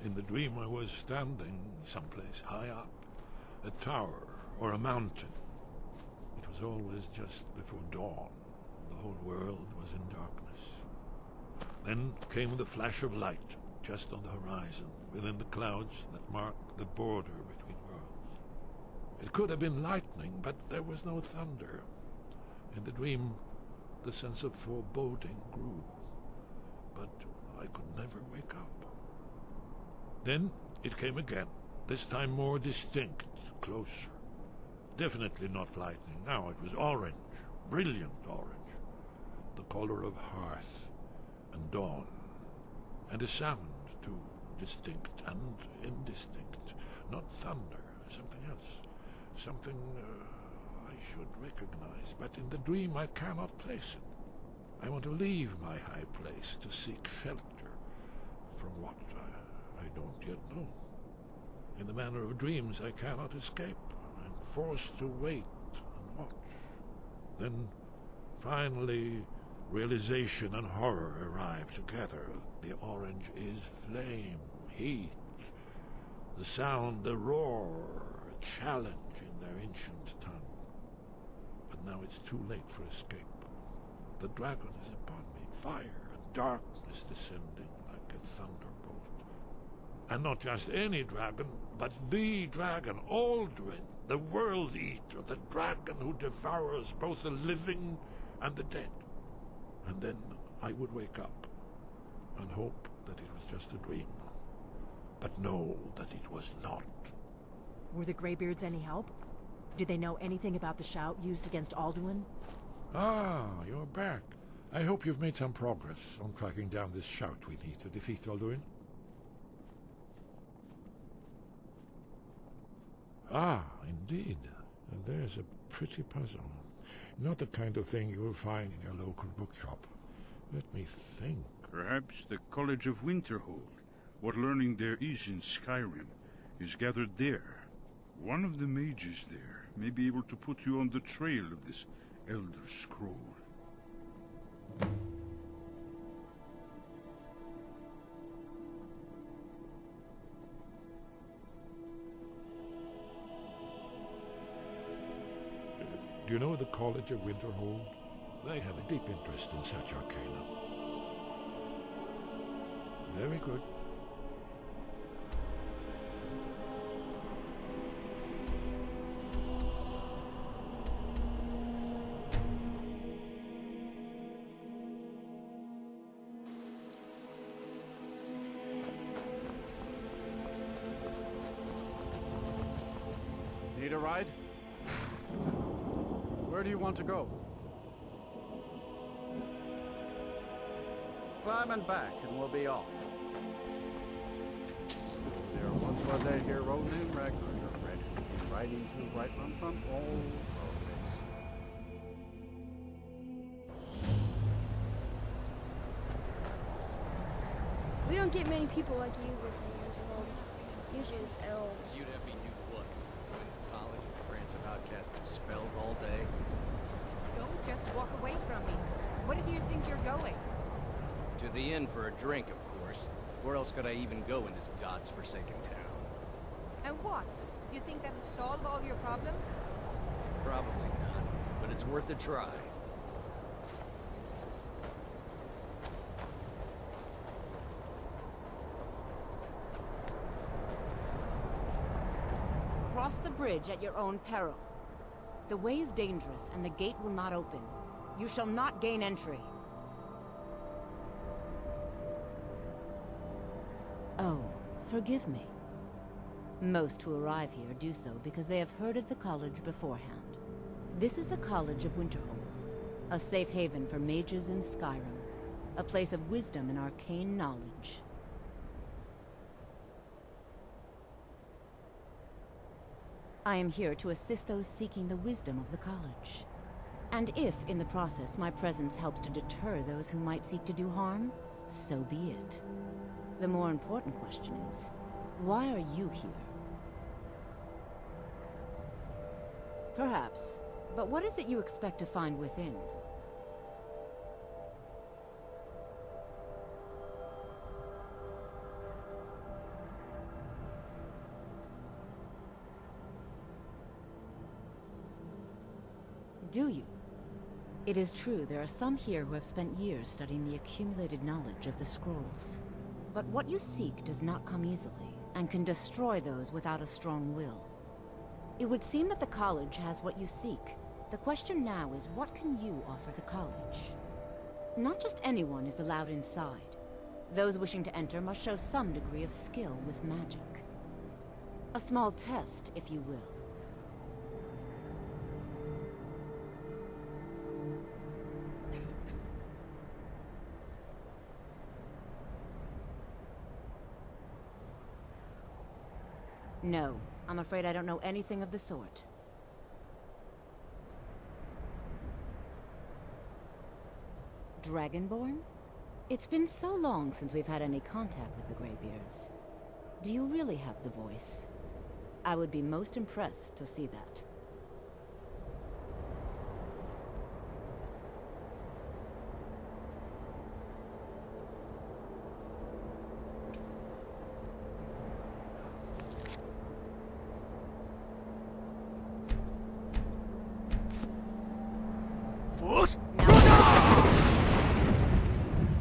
In the dream I was standing someplace high up, a tower or a mountain. It was always just before dawn. The whole world was in darkness. Then came the flash of light, just on the horizon, within the clouds that mark the border between worlds. It could have been lightning, but there was no thunder. In the dream, the sense of foreboding grew, but I could never wake up. Then it came again, this time more distinct, closer. Definitely not lightning. Now it was orange, brilliant orange, the color of hearth and dawn, and a sound too, distinct and indistinct. Not thunder, something else, something I should recognize, but in the dream I cannot place it. I want to leave my high place to seek shelter from what I don't yet know. In the manner of dreams, I cannot escape. I'm forced to wait and watch. Then, finally, realization and horror arrive together. The orange is flame, heat, the sound, the roar, a challenge in their ancient tongue. But now it's too late for escape. The dragon is upon me, fire and darkness descending like a thunderbolt. And not just any dragon, but the dragon, Aldrin, the world eater, the dragon who devours both the living and the dead. And then I would wake up and hope that it was just a dream, but know that it was not. Were the Greybeards any help? Did they know anything about the shout used against Alduin? Ah, you're back. I hope you've made some progress on tracking down this shout we need to defeat Alduin. Ah, indeed. There's a pretty puzzle. Not the kind of thing you'll find in your local bookshop. Let me think. Perhaps the College of Winterhold. What learning there is in Skyrim is gathered there. One of the mages there may be able to put you on the trail of this Elder Scroll. Do you know the College of Winterhold? They have a deep interest in such arcana. Very good. Need a ride? Where do you want to go? Climb and back, and we'll be off. There once was a hero named Ragnar, riding to Whiteland from all roads. We don't get many people like you listening to them. Usually it's elves. You'd have me do what? Going to college, branch about casting spells all day? Don't just walk away from me. Where do you think you're going? To the inn for a drink, of course. Where else could I even go in this god's forsaken town? And what? You think that'll solve all your problems? Probably not, but it's worth a try. Cross the bridge at your own peril. The way is dangerous, and the gate will not open. You shall not gain entry. Oh, forgive me. Most who arrive here do so because they have heard of the college beforehand. This is the College of Winterhold, a safe haven for mages in Skyrim, a place of wisdom and arcane knowledge. I am here to assist those seeking the wisdom of the college. And if, in the process, my presence helps to deter those who might seek to do harm, so be it. The more important question is, why are you here? Perhaps, but what is it you expect to find within? Do you? It is true there are some here who have spent years studying the accumulated knowledge of the scrolls. But what you seek does not come easily, and can destroy those without a strong will. It would seem that the college has what you seek. The question now is, what can you offer the college? Not just anyone is allowed inside. Those wishing to enter must show some degree of skill with magic. A small test, if you will. No, I'm afraid I don't know anything of the sort. Dragonborn? It's been so long since we've had any contact with the Greybeards. Do you really have the voice? I would be most impressed to see that.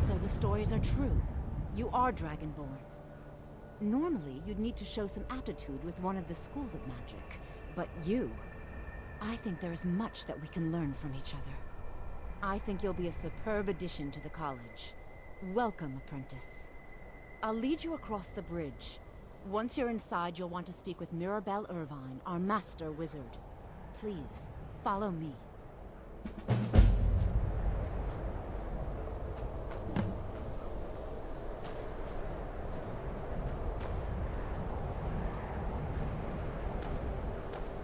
So the stories are true. You are Dragonborn. Normally, you'd need to show some aptitude with one of the schools of magic. But you... I think there is much that we can learn from each other. I think you'll be a superb addition to the college. Welcome, apprentice. I'll lead you across the bridge. Once you're inside, you'll want to speak with Mirabelle Irvine, our master wizard. Please, follow me.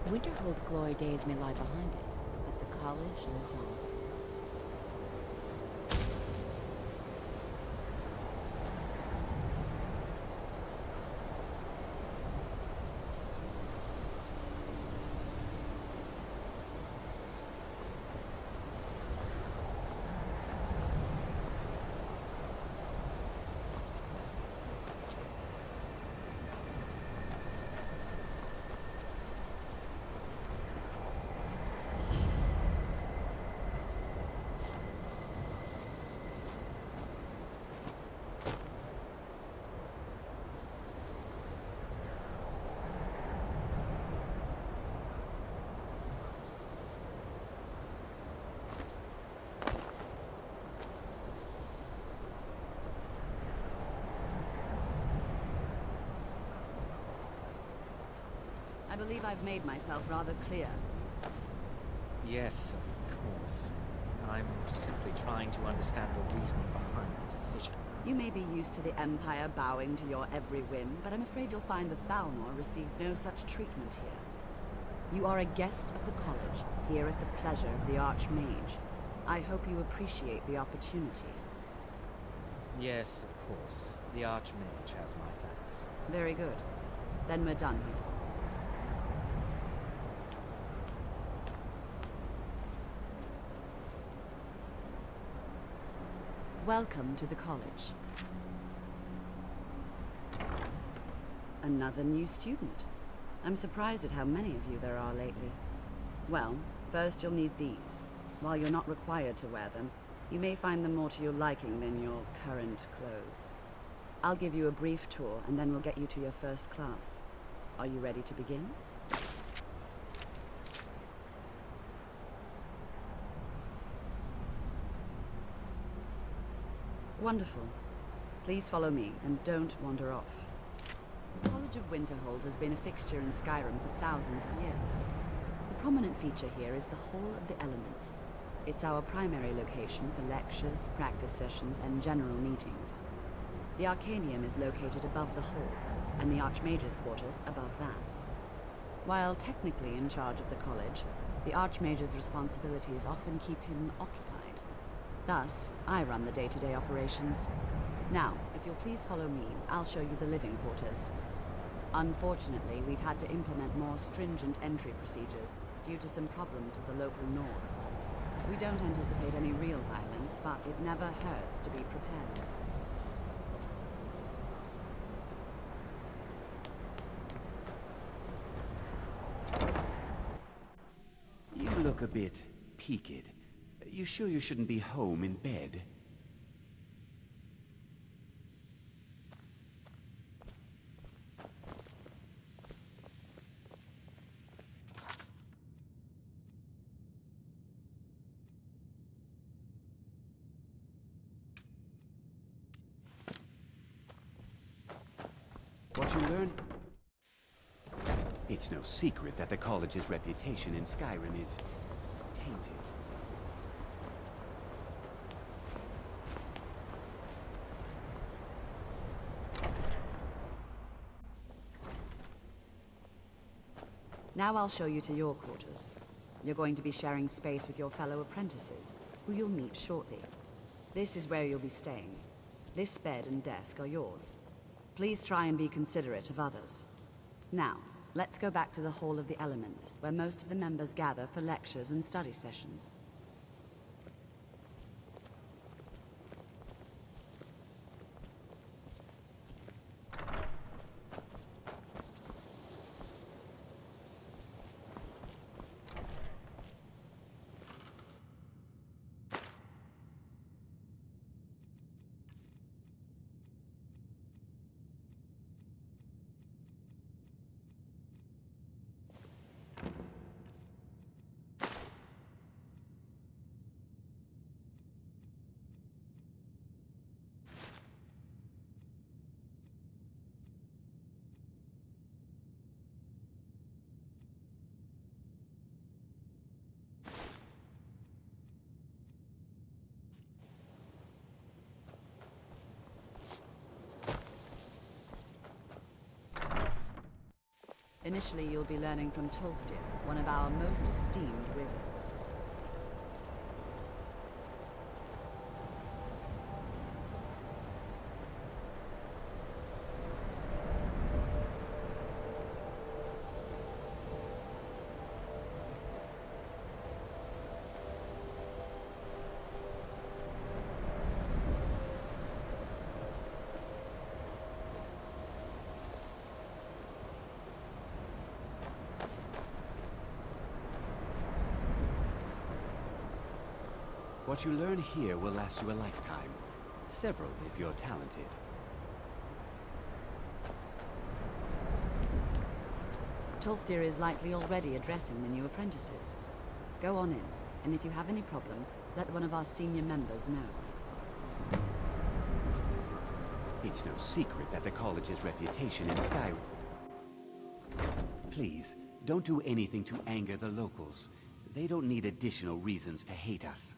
Winterhold's glory days may lie behind it, but the college lives on. I believe I've made myself rather clear. Yes, of course. I'm simply trying to understand the reasoning behind the decision. You may be used to the Empire bowing to your every whim, but I'm afraid you'll find the Thalmor received no such treatment here. You are a guest of the college, here at the pleasure of the Archmage. I hope you appreciate the opportunity. Yes, of course. The Archmage has my thanks. Very good. Then we're done here. Welcome to the college. Another new student. I'm surprised at how many of you there are lately. Well, first you'll need these. While you're not required to wear them, you may find them more to your liking than your current clothes. I'll give you a brief tour, and then we'll get you to your first class. Are you ready to begin? Wonderful. Please follow me, and don't wander off. The College of Winterhold has been a fixture in Skyrim for thousands of years. The prominent feature here is the Hall of the Elements. It's our primary location for lectures, practice sessions, and general meetings. The Arcanium is located above the hall, and the Archmage's quarters above that. While technically in charge of the college, the Archmage's responsibilities often keep him occupied. Thus, I run the day-to-day operations. Now, if you'll please follow me, I'll show you the living quarters. Unfortunately, we've had to implement more stringent entry procedures due to some problems with the local Nords. We don't anticipate any real violence, but it never hurts to be prepared. You look a bit peaked. You sure you shouldn't be home in bed? What you learn? It's no secret that the college's reputation in Skyrim is tainted. Now I'll show you to your quarters. You're going to be sharing space with your fellow apprentices, who you'll meet shortly. This is where you'll be staying. This bed and desk are yours. Please try and be considerate of others. Now, let's go back to the Hall of the Elements, where most of the members gather for lectures and study sessions. Initially, you'll be learning from Tolfdir, one of our most esteemed wizards. What you learn here will last you a lifetime. Several, if you're talented. Tolfdir is likely already addressing the new apprentices. Go on in, and if you have any problems, let one of our senior members know. It's no secret that the college's reputation in Skyrim... Please, don't do anything to anger the locals. They don't need additional reasons to hate us.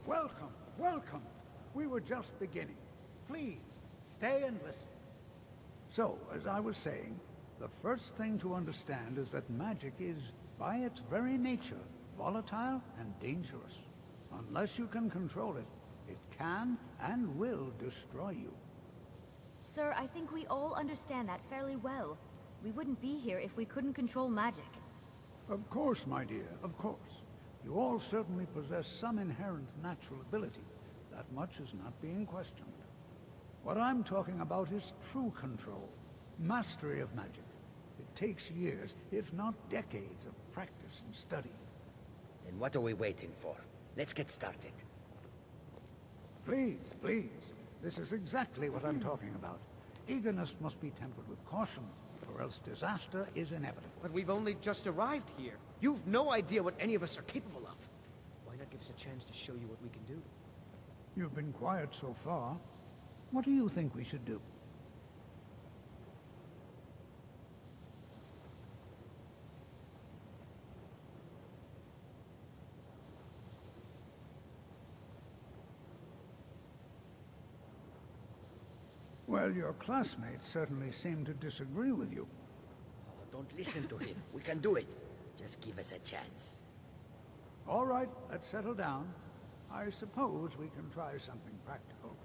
Welcome, welcome. We were just beginning. Please, stay and listen. So, as I was saying, the first thing to understand is that magic is, by its very nature, volatile and dangerous. Unless you can control it, it can and will destroy you. Sir, I think we all understand that fairly well. We wouldn't be here if we couldn't control magic. Of course, my dear, of course. You all certainly possess some inherent natural ability. That much is not being questioned. What I'm talking about is true control, mastery of magic. It takes years, if not decades, of practice and study. Then what are we waiting for? Let's get started. Please, please. This is exactly what I'm talking about. Eagerness must be tempered with caution, or else disaster is inevitable. But we've only just arrived here. You've no idea what any of us are capable of. Why not give us a chance to show you what we can do? You've been quiet so far. What do you think we should do? Well, your classmates certainly seem to disagree with you. Oh, don't listen to him. We can do it. Just give us a chance. All right, let's settle down. I suppose we can try something practical.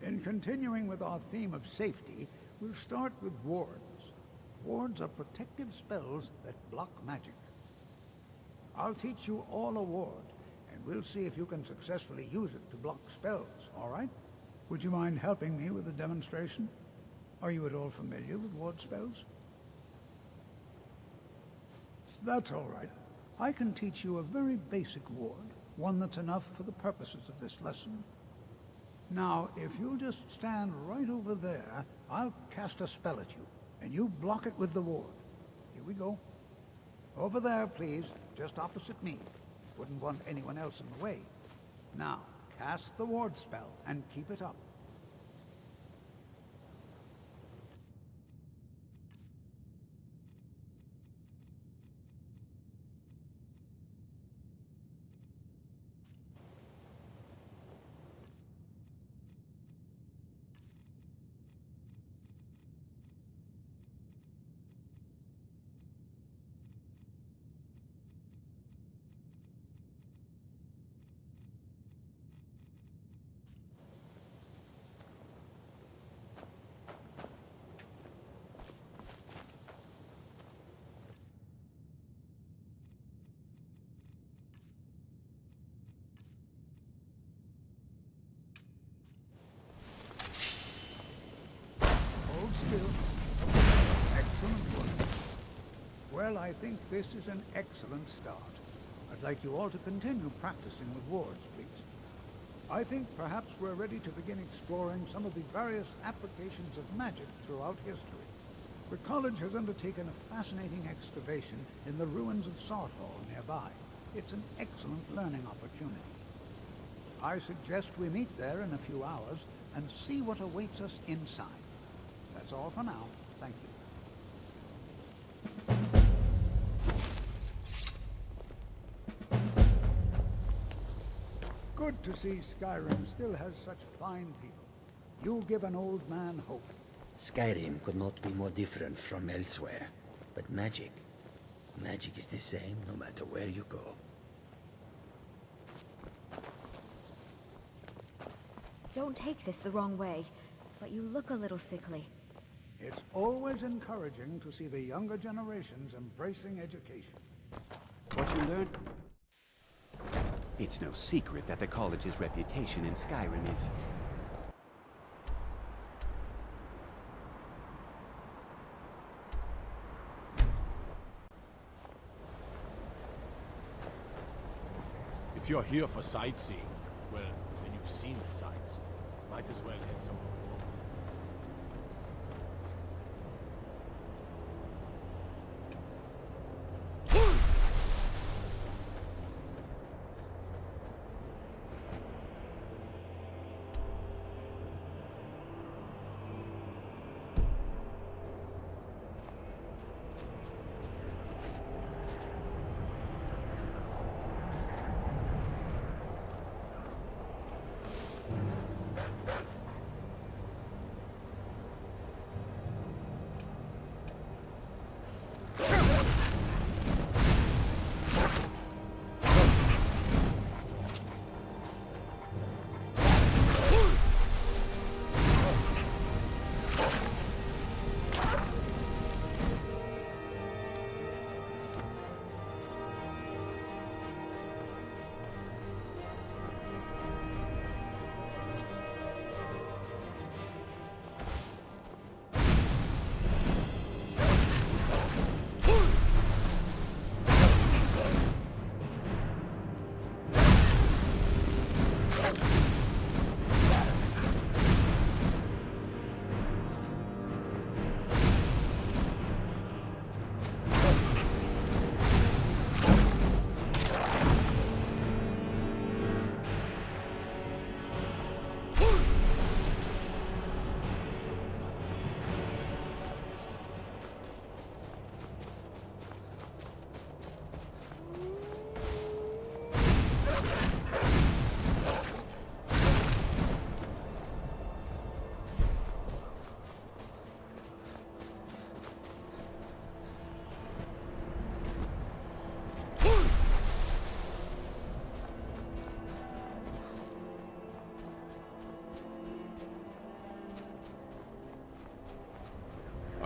In continuing with our theme of safety, we'll start with wards. Wards are protective spells that block magic. I'll teach you all a ward, and we'll see if you can successfully use it to block spells, all right? Would you mind helping me with the demonstration? Are you at all familiar with ward spells? That's all right. I can teach you a very basic ward, one that's enough for the purposes of this lesson. Now, if you'll just stand right over there, I'll cast a spell at you, and you block it with the ward. Here we go. Over there, please, just opposite me. Wouldn't want anyone else in the way. Now, cast the ward spell, and keep it up. Hold still. Excellent work. Well, I think this is an excellent start. I'd like you all to continue practicing with wards, please. I think perhaps we're ready to begin exploring some of the various applications of magic throughout history. The college has undertaken a fascinating excavation in the ruins of Sarthal nearby. It's an excellent learning opportunity. I suggest we meet there in a few hours and see what awaits us inside. That's all for now. Thank you. Good to see Skyrim still has such fine people. You give an old man hope. Skyrim could not be more different from elsewhere. But magic is the same no matter where you go. Don't take this the wrong way, but you look a little sickly. It's always encouraging to see the younger generations embracing education. What you learned? It's no secret that the college's reputation in Skyrim is... If you're here for sightseeing, well, then you've seen the sights. Might as well head somewhere.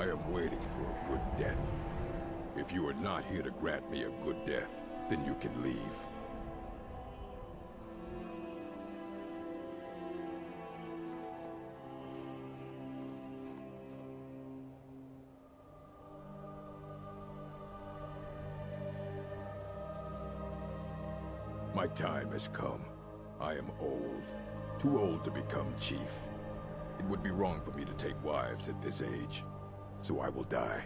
I am waiting for a good death. If you are not here to grant me a good death, then you can leave. My time has come. I am old. Too old to become chief. It would be wrong for me to take wives at this age. So I will die.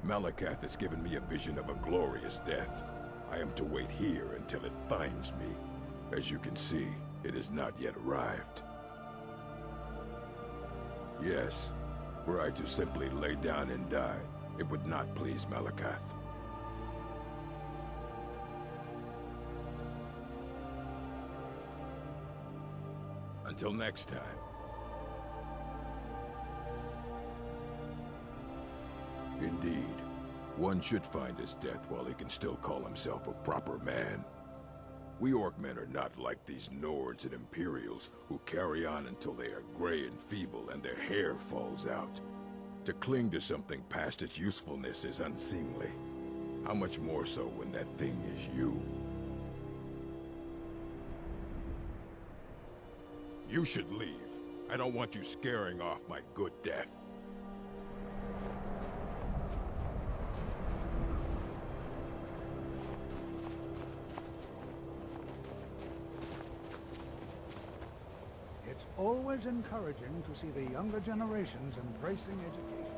Malakath has given me a vision of a glorious death. I am to wait here until it finds me. As you can see, it has not yet arrived. Yes, were I to simply lay down and die, it would not please Malakath. Until next time. Indeed, one should find his death while he can still call himself a proper man. We Orc-men are not like these Nords and Imperials who carry on until they are gray and feeble and their hair falls out. To cling to something past its usefulness is unseemly. How much more so when that thing is you? You should leave. I don't want you scaring off my good death. It's always encouraging to see the younger generations embracing education.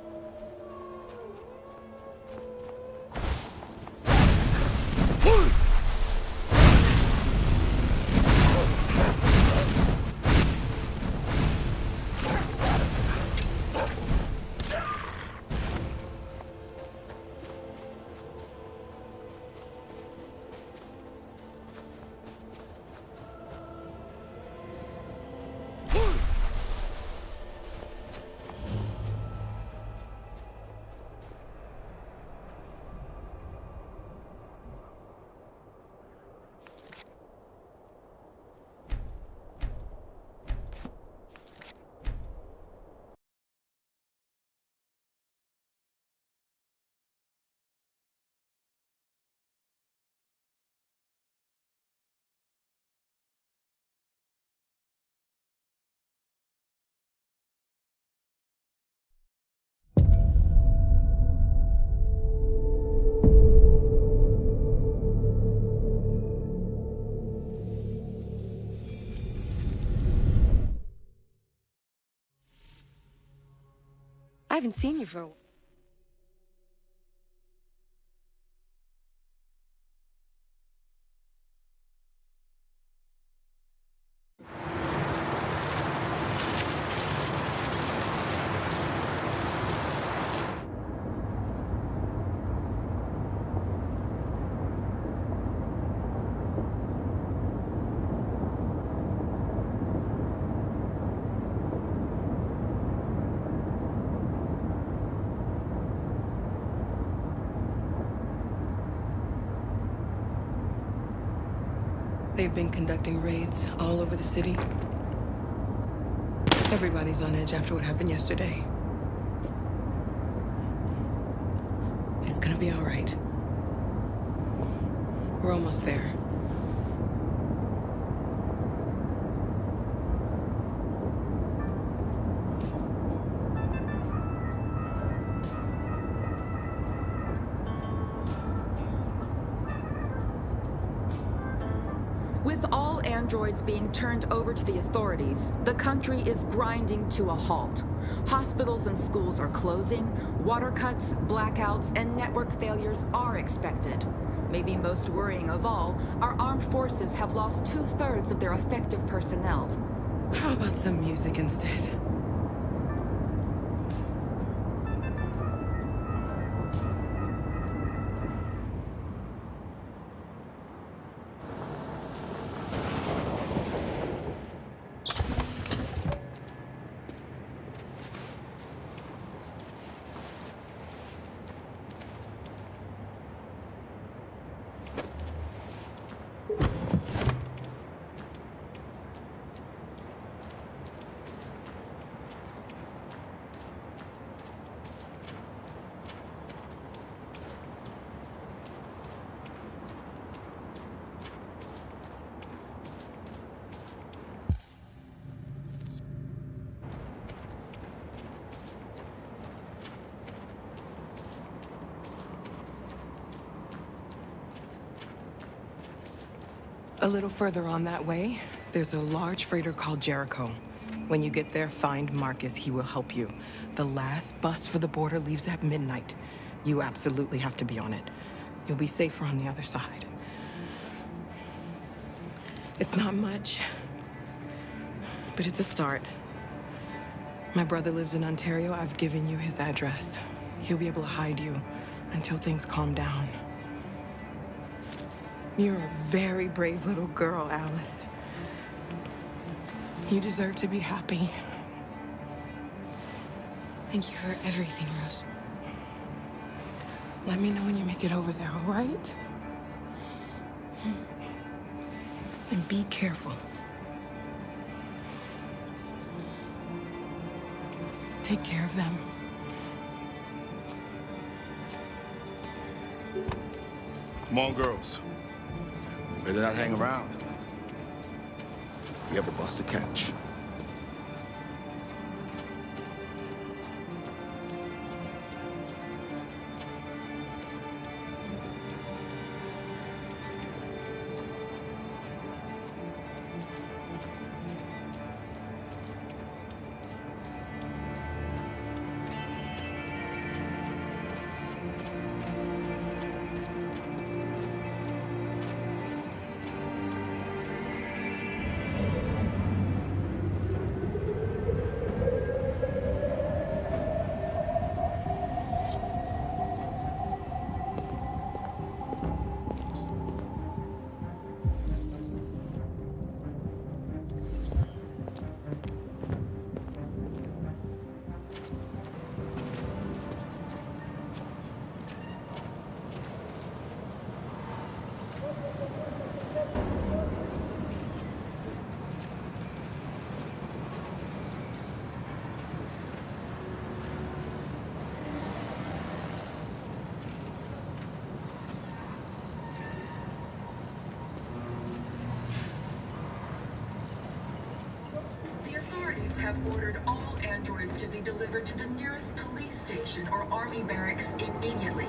I haven't seen you for a while. They've been conducting raids all over the city. Everybody's on edge after what happened yesterday. It's gonna be all right. We're almost there. With all androids being turned over to the authorities, the country is grinding to a halt. Hospitals and schools are closing, water cuts, blackouts, and network failures are expected. Maybe most worrying of all, our armed forces have lost 2/3 of their effective personnel. How about some music instead? A little further on that way, there's a large freighter called Jericho. When you get there, find Marcus. He will help you. The last bus for the border leaves at midnight. You absolutely have to be on it. You'll be safer on the other side. It's not much, but it's a start. My brother lives in Ontario. I've given you his address. He'll be able to hide you until things calm down. You're a very brave little girl, Alice. You deserve to be happy. Thank you for everything, Rose. Let me know when you make it over there, all right? And be careful. Take care of them. Come on, girls. You better not hang around. We have a bus to catch. Have ordered all androids to be delivered to the nearest police station or army barracks immediately.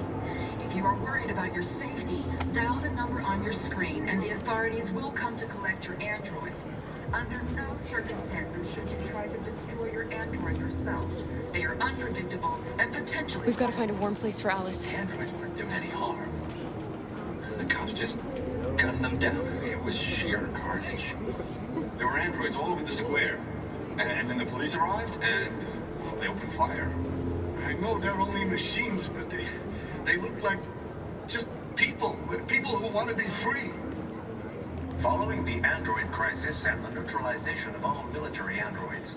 If you are worried about your safety, dial the number on your screen and the authorities will come to collect your android. Under no circumstances should you try to destroy your android yourself. They are unpredictable and potentially... We've got to find a warm place for Alice. Androids weren't doing any harm. The cops just gunned them down. It was sheer carnage. There were androids all over the square. And then the police arrived, and well, they opened fire. I know they're only machines, but they look like just people who want to be free. Following the android crisis and the neutralization of all military androids,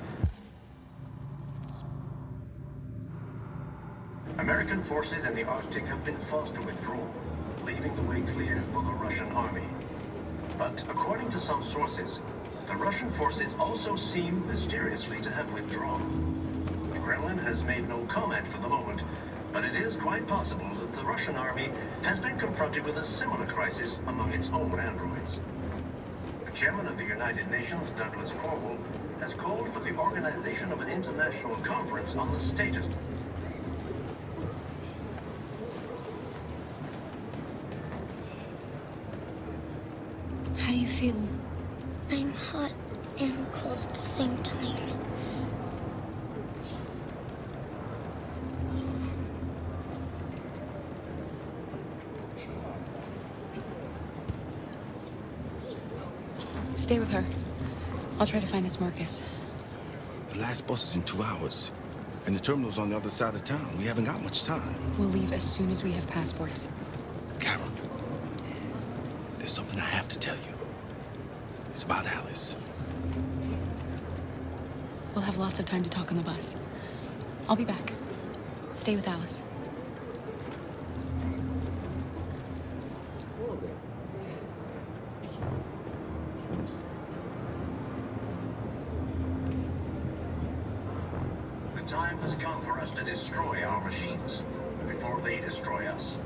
American forces in the Arctic have been forced to withdraw, leaving the way clear for the Russian army. But according to some sources, the Russian forces also seem mysteriously to have withdrawn. The Kremlin has made no comment for the moment, but it is quite possible that the Russian army has been confronted with a similar crisis among its own androids. The chairman of the United Nations, Douglas Corwell, has called for the organization of an international conference on the status. How do you feel? I'm hot and cold at the same time. Stay with her. I'll try to find this Marcus. The last bus is in 2 hours. And the terminal's on the other side of town. We haven't got much time. We'll leave as soon as we have passports. Carol, there's something I have to tell you. It's about Alice. We'll have lots of time to talk on the bus. I'll be back. Stay with Alice. The time has come for us to destroy our machines before they destroy us.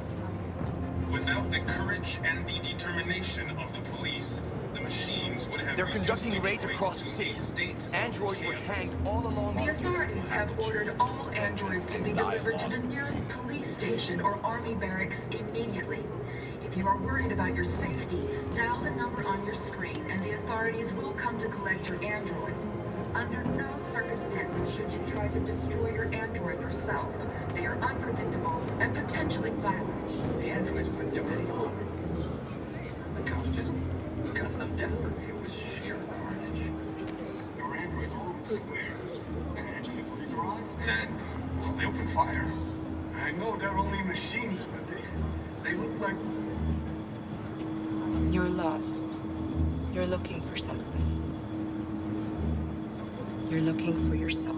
Without the courage and the determination of the police, the machines would have... They're conducting raids across the city. Androids were hanged all along... The authorities have ordered all androids to be delivered to the nearest police station or army barracks immediately. If If you are worried about your safety, dial the number on your screen and the authorities will come to collect your android. Under no circumstances should you try to destroy your android yourself. They are unpredictable and potentially violent. The androids wouldn't do any harm. The cops just cut them down. It was sheer carnage. Your androids all square. And the police arrived, and, well, they opened fire. I know they're only machines, but they look like... You're lost. You're looking for something. You're looking for yourself.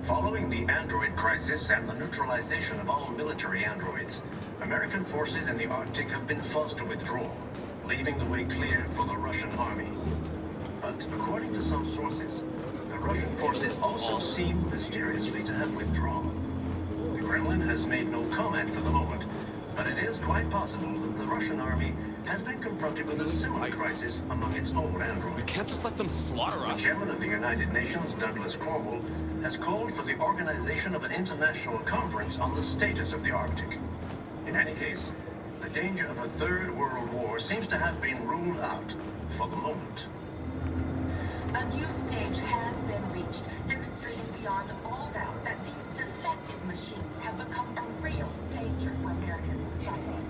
Following the android crisis and the neutralization of all military androids, American forces in the Arctic have been forced to withdraw, leaving the way clear for the Russian army. But according to some sources, the Russian forces also seem mysteriously to have withdrawn. The Kremlin has made no comment for the moment, but it is quite possible that the Russian army has been confronted with a similar crisis among its own androids. We can't just let them slaughter us. The chairman of the United Nations, Douglas Cornwall, has called for the organization of an international conference on the status of the Arctic. In any case, the danger of a third world war seems to have been ruled out for the moment. A new stage has been reached, demonstrating beyond all doubt that these defective machines have become a real danger for American society.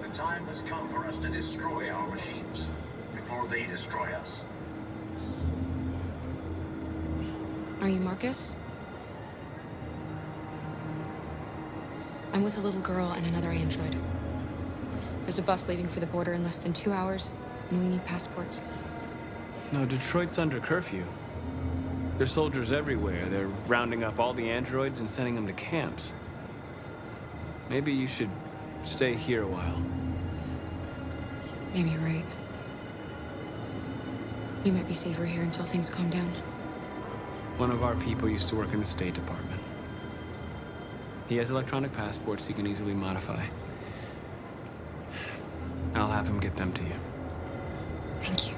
The time has come for us to destroy our machines before they destroy us. Are you Marcus? I'm with a little girl and another android. There's a bus leaving for the border in less than 2 hours, and we need passports. No, Detroit's under curfew. There's soldiers everywhere. They're rounding up all the androids and sending them to camps. Maybe you should stay here a while. Maybe you're right. We might be safer here until things calm down. One of our people used to work in the State Department. He has electronic passports he can easily modify. I'll have him get them to you. Thank you.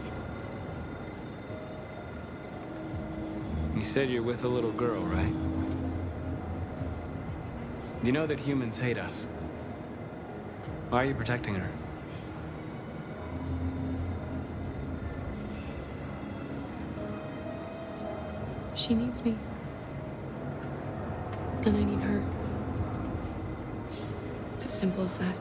You said you're with a little girl, right? You know that humans hate us. Why are you protecting her? She needs me. And I need her. It's as simple as that.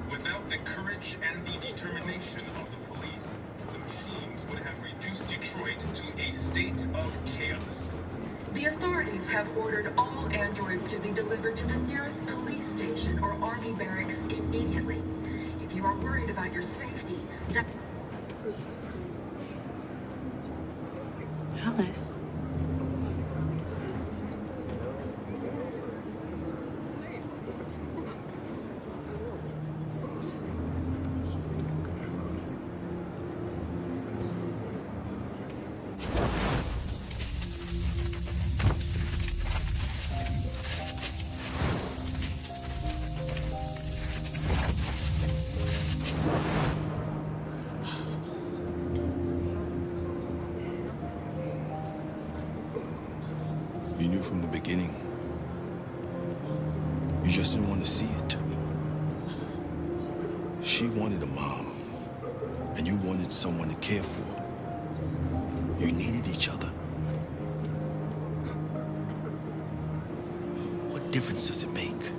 Without the courage and the determination of the police, the machines would have reduced Detroit to a state of chaos. The authorities have ordered all androids to be delivered to the nearest police station or army barracks immediately. If you are worried about your safety, Alice. You knew from the beginning. You just didn't want to see it. She wanted a mom, and you wanted someone to care for. You needed each other. What difference does it make?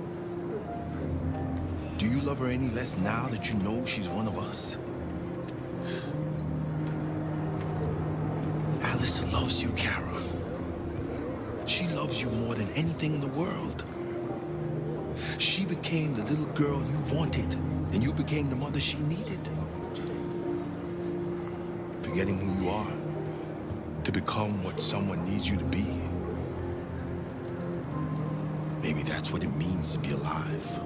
Do you love her any less now that you know she's one of us? Alice loves you, Kara. She loves you more than anything in the world. She became the little girl you wanted, and you became the mother she needed. Forgetting who you are to become what someone needs you to be. Maybe that's what it means to be alive.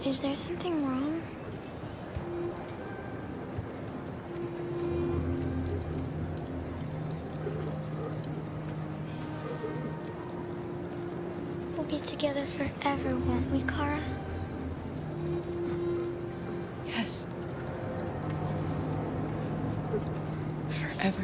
Is there something wrong? We'll be together forever, won't we, Kara? Yes. Forever.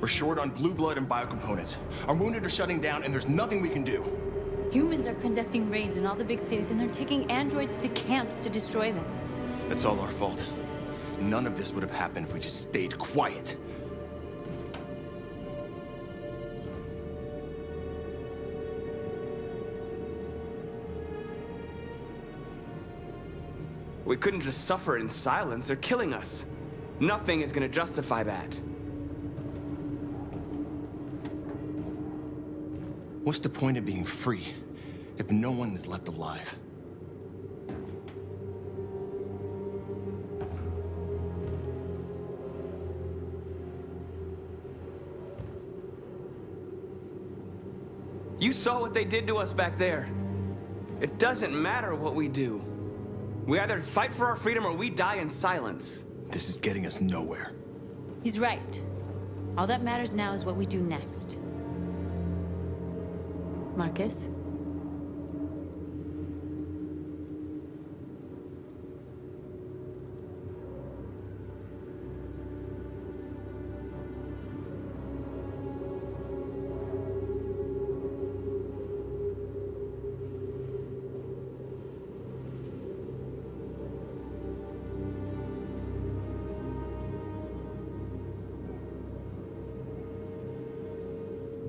We're short on blue blood and biocomponents. Our wounded are shutting down, and there's nothing we can do. Humans are conducting raids in all the big cities, and they're taking androids to camps to destroy them. That's all our fault. None of this would have happened if we just stayed quiet. We couldn't just suffer in silence. They're killing us. Nothing is gonna justify that. What's the point of being free if no one is left alive? You saw what they did to us back there. It doesn't matter what we do. We either fight for our freedom or we die in silence. This is getting us nowhere. He's right. All that matters now is what we do next. Marcus?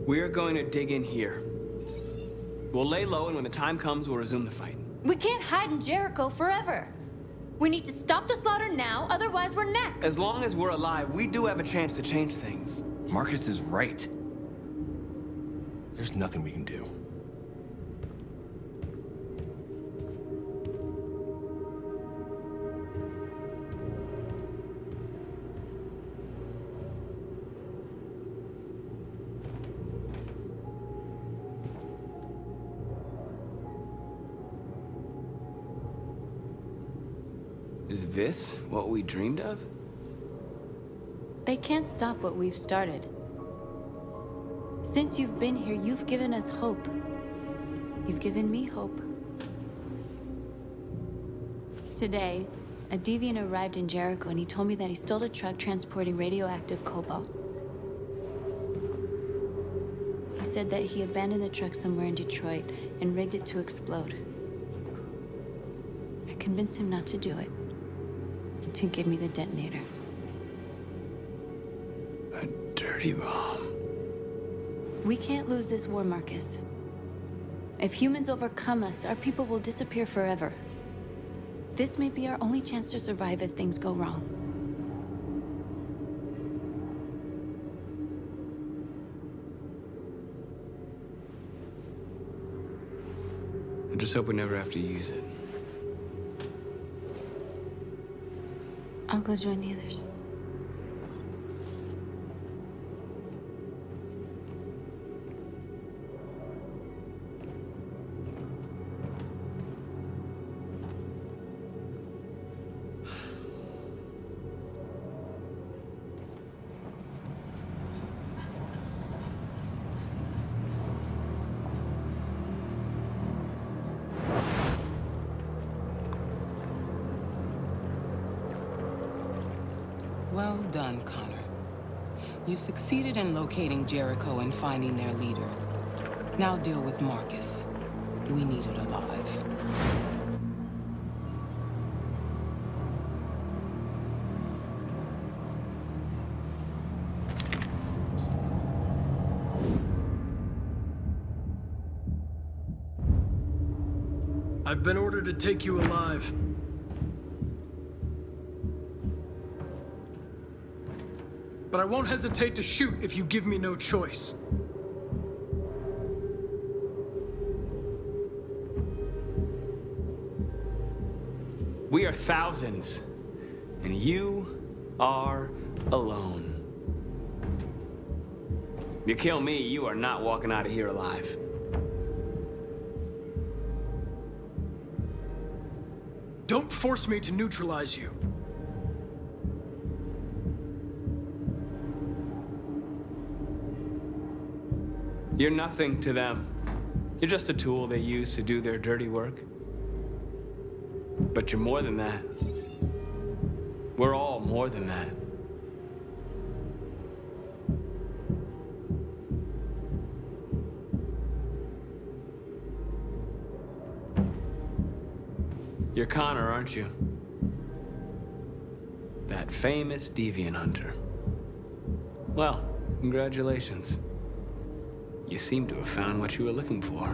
We're going to dig in here. We'll lay low, and when the time comes, we'll resume the fight. We can't hide in Jericho forever. We need to stop the slaughter now, otherwise we're next. As long as we're alive, we do have a chance to change things. Marcus is right. There's nothing we can do. Is this what we dreamed of? They can't stop what we've started. Since you've been here, you've given us hope. You've given me hope. Today, a deviant arrived in Jericho and he told me that he stole a truck transporting radioactive cobalt. He said that he abandoned the truck somewhere in Detroit and rigged it to explode. I convinced him not to do it, to give me the detonator. A dirty bomb. We can't lose this war, Marcus. If humans overcome us, our people will disappear forever. This may be our only chance to survive if things go wrong. I just hope we never have to use it. I'll go join the others. Well done, Connor. You succeeded in locating Jericho and finding their leader. Now deal with Marcus. We need it alive. I've been ordered to take you alive. But I won't hesitate to shoot if you give me no choice. We are thousands, and you are alone. You kill me, you are not walking out of here alive. Don't force me to neutralize you. You're nothing to them. You're just a tool they use to do their dirty work. But you're more than that. We're all more than that. You're Connor, aren't you? That famous deviant hunter. Well, congratulations. You seem to have found what you were looking for.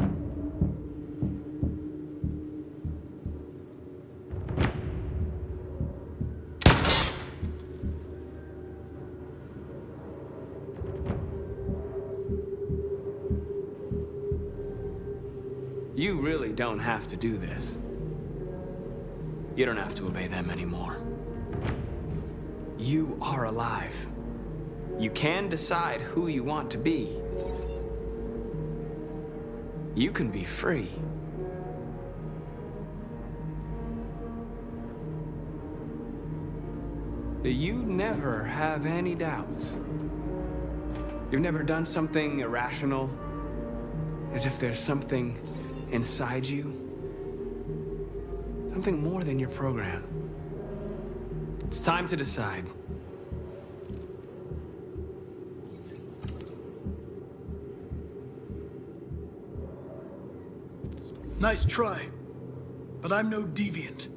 You really don't have to do this. You don't have to obey them anymore. You are alive. You can decide who you want to be. You can be free. You never have any doubts. You've never done something irrational, as if there's something inside you. Something more than your program. It's time to decide. Nice try, but I'm no deviant.